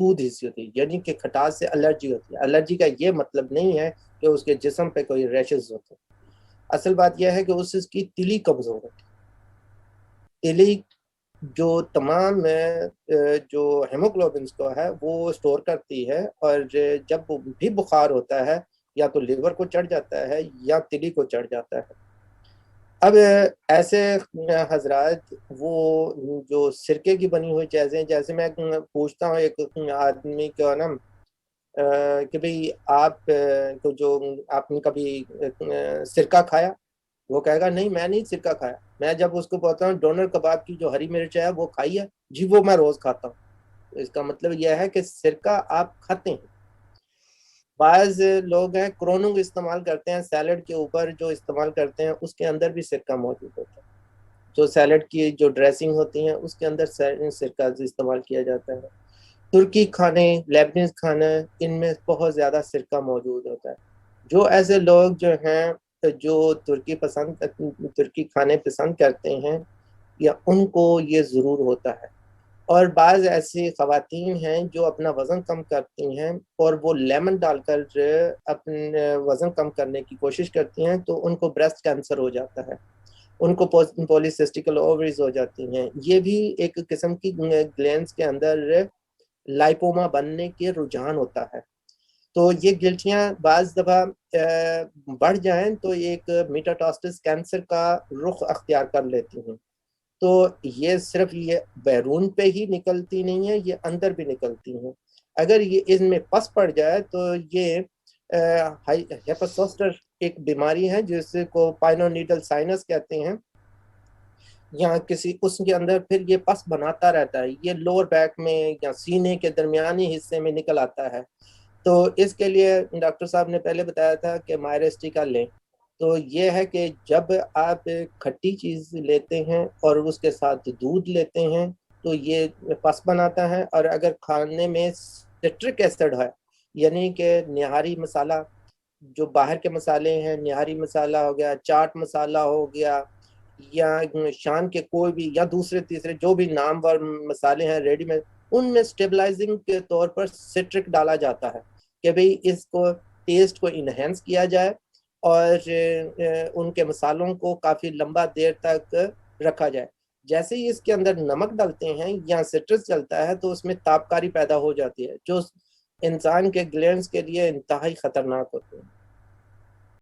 دودھ حصی ہوتی ہے، یعنی کہ کھٹاس سے الرجی ہوتی ہے۔ الرجی کا یہ مطلب نہیں ہے کہ اس کے جسم پہ کوئی ریشز ہوتے ہیں، اصل بات یہ ہے کہ اس کی تلی کمزور ہوتی ہے۔ تلی جو تمام جو ہیموگلوبنس کو ہے وہ سٹور کرتی ہے، اور جب بھی بخار ہوتا ہے یا تو لیور کو چڑھ جاتا ہے یا تلی کو چڑھ جاتا ہے۔ اب ایسے حضرات وہ جو سرکے کی بنی ہوئی چیزیں، جیسے میں پوچھتا ہوں ایک آدمی کو نا کہ بھئی آپ کو جو آپ نے کبھی سرکہ کھایا؟ وہ کہے گا نہیں میں نہیں سرکہ کھایا۔ میں جب اس کو بولتا ہوں ڈونر کباب کی جو ہری مرچ ہے وہ کھائی ہے؟ جی وہ میں روز کھاتا ہوں۔ اس کا مطلب یہ ہے کہ سرکہ آپ کھاتے ہیں۔ بعض لوگ ہیں کروننگ استعمال کرتے ہیں سیلڈ کے اوپر، جو استعمال کرتے ہیں اس کے اندر بھی سرکہ موجود ہوتا ہے۔ جو سیلڈ کی جو ڈریسنگ ہوتی ہیں اس کے اندر سرکہ استعمال کیا جاتا ہے۔ ترکی کھانے، لیبنیز کھانا، ان میں بہت زیادہ سرکہ موجود ہوتا ہے۔ جو ایسے لوگ جو ہیں جو ترکی کھانے پسند کرتے ہیں یا ان کو یہ ضرور ہوتا ہے۔ اور بعض ایسی خواتین ہیں جو اپنا وزن کم کرتی ہیں اور وہ لیمن ڈال کر اپنے وزن کم کرنے کی کوشش کرتی ہیں تو ان کو بریسٹ کینسر ہو جاتا ہے، ان کو پولیسسٹیکل اووریز ہو جاتی ہیں۔ یہ بھی ایک قسم کی گلینڈز کے اندر لائپوما بننے کے رجحان ہوتا ہے۔ تو یہ گلٹیاں بعض دفعہ بڑھ جائیں تو ایک میٹاٹاسٹس کینسر کا رخ اختیار کر لیتی ہیں۔ تو یہ صرف یہ بیرون پہ ہی نکلتی نہیں ہے، یہ اندر بھی نکلتی ہیں۔ اگر یہ ان میں پس پڑ جائے تو یہ ہیپاسوسٹر ایک بیماری ہے جس کو پائنونیڈل سائنس کہتے ہیں، یا کسی اس کے اندر پھر یہ پس بناتا رہتا ہے، یہ لوور بیک میں یا سینے کے درمیانی حصے میں نکل آتا ہے۔ تو اس کے لیے ڈاکٹر صاحب نے پہلے بتایا تھا کہ مائرسٹیکا لیں۔ تو یہ ہے کہ جب آپ کھٹی چیز لیتے ہیں اور اس کے ساتھ دودھ لیتے ہیں تو یہ پس بناتا ہے، اور اگر کھانے میں سٹرک ایسڈ ہے یعنی کہ نہاری مسالہ، جو باہر کے مسالے ہیں، نہاری مسالہ ہو گیا، چاٹ مسالہ ہو گیا، یا شان کے کوئی بھی یا دوسرے تیسرے جو بھی نامور مسالے ہیں ریڈی میڈ، ان میں سٹیبلائزنگ کے طور پر سٹرک ڈالا جاتا ہے کہ بھئی اس کو ٹیسٹ کو انہینس کیا جائے اور ان کے مسالوں کو کافی لمبا دیر تک رکھا جائے۔ جیسے ہی اس کے اندر نمک ڈلتے ہیں یا سٹرس چلتا ہے تو اس میں تابکاری پیدا ہو جاتی ہے جو انسان کے گلینڈز کے لیے انتہائی خطرناک ہوتے ہیں۔